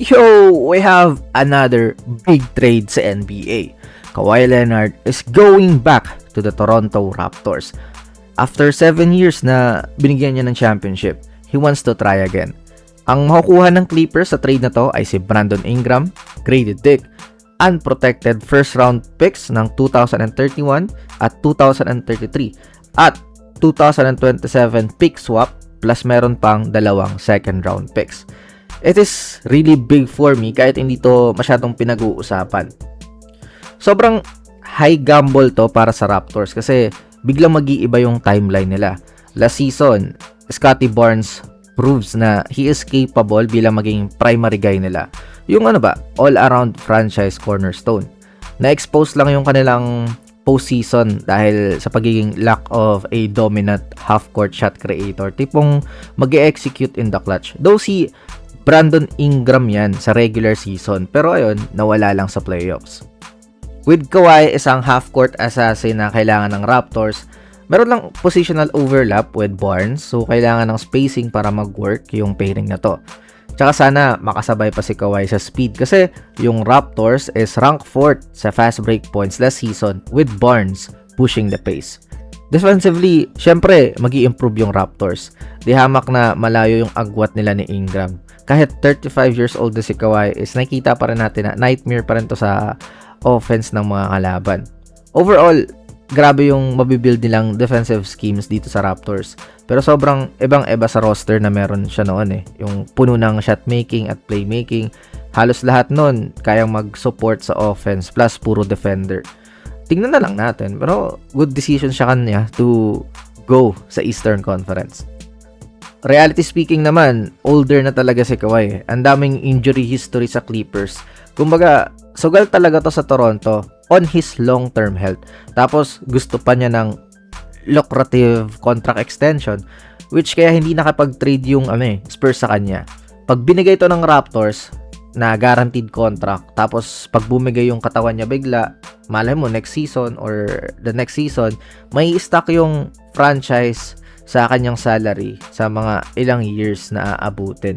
Yo, we have another big trade sa NBA. Kawhi Leonard is going back to the Toronto Raptors. After 7 years na binigyan niya ng championship, he wants to try again. Ang makukuha ng Clippers sa trade na to ay si Brandon Ingram, Grady Dick, unprotected first round picks ng 2031 at 2033 at 2027 pick swap plus meron pang dalawang second round picks. It is really big for me kahit hindi to masyadong pinag-uusapan. Sobrang high gamble to para sa Raptors kasi biglang mag-iiba yung timeline nila. Last season, Scottie Barnes proves na he is capable bilang maging primary guy nila. Yung all-around franchise cornerstone. Na-expose lang yung kanilang postseason dahil sa pagiging lack of a dominant half-court shot creator. Tipong mag-execute in the clutch. Though si Brandon Ingram yan sa regular season, pero ayun, nawala lang sa playoffs. With Kawhi, isang half-court assassin na kailangan ng Raptors, meron lang positional overlap with Barnes, so kailangan ng spacing para mag-work yung pairing na to. Tsaka sana makasabay pa si Kawhi sa speed kasi yung Raptors is ranked 4th sa fast break points last season with Barnes pushing the pace. Defensively, syempre, magi-improve yung Raptors. Di hamak na malayo yung agwat nila ni Ingram. Kahit 35 years old na si Kawhi is nakita pa rin natin na nightmare pa rin to sa offense ng mga kalaban. Overall, grabe yung mabibuild nilang defensive schemes dito sa Raptors. Pero sobrang ibang-iba sa roster na meron siya noon eh. Yung puno ng shot making at playmaking. Halos lahat noon kayang mag-support sa offense plus puro defender. Tingnan na lang natin. Pero good decision siya kanya to go sa Eastern Conference. Reality speaking naman, older na talaga si Kawhi. Ang daming injury history sa Clippers. Kumbaga, sugal talaga to sa Toronto on his long-term health. Tapos, gusto pa niya ng lucrative contract extension, which kaya hindi nakapag-trade yung Spurs sa kanya. Pag binigay to ng Raptors na guaranteed contract, tapos pag bumigay yung katawan niya bigla, malay mo next season or the next season, may stock yung franchise sa kanyang salary sa mga ilang years na aabutin.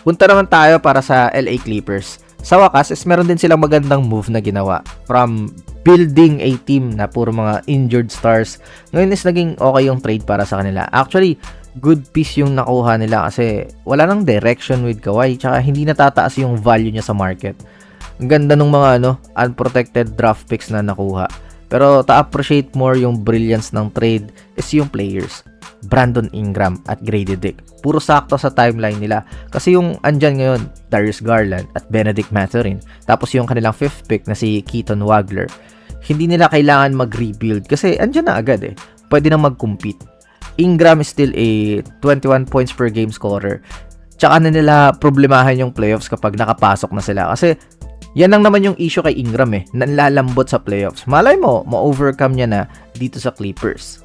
Punta naman tayo para sa LA Clippers. Sa wakas, meron din silang magandang move na ginawa. From building a team na puro mga injured stars, ngayon is naging okay yung trade para sa kanila. Actually, good piece yung nakuha nila kasi wala nang direction with Kawhi, tsaka hindi natataas yung value niya sa market. Ang ganda ng mga unprotected draft picks na nakuha. Pero ta-appreciate more yung brilliance ng trade is yung players. Brandon Ingram at Grady Dick. Puro sakto sa timeline nila. Kasi yung andyan ngayon, Darius Garland at Benedict Mathurin. Tapos yung kanilang 5th pick na si Keaton Wagler. Hindi nila kailangan mag-rebuild kasi andyan na agad eh. Pwede na mag-compete. Ingram is still a 21 points per game scorer. Tsaka na nila problemahan yung playoffs kapag nakapasok na sila. Kasi yan lang naman yung issue kay Ingram eh. Nanlalambot sa playoffs. Malay mo, ma-overcome niya na dito sa Clippers.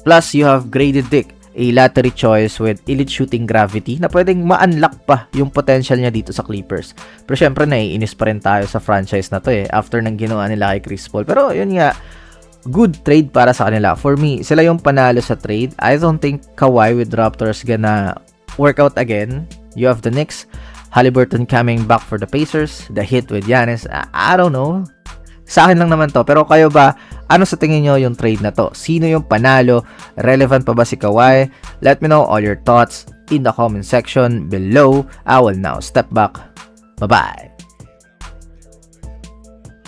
Plus, you have Grady Dick, a lottery choice with elite shooting gravity na pwedeng ma-unlock pa yung potential niya dito sa Clippers. Pero syempre, naiinis pa rin tayo sa franchise na to eh after nang ginawa nila kay Chris Paul. Pero yun nga, good trade para sa kanila. For me, sila yung panalo sa trade. I don't think Kawhi with Raptors gonna work out again. You have the Knicks, Haliburton coming back for the Pacers, the Heat with Giannis. I don't know. Sa akin lang naman to. Pero kayo ba, ano sa tingin nyo yung trade na to? Sino yung panalo? Relevant pa ba si Kawhi? Let me know all your thoughts in the comment section below. I will now step back. Bye-bye.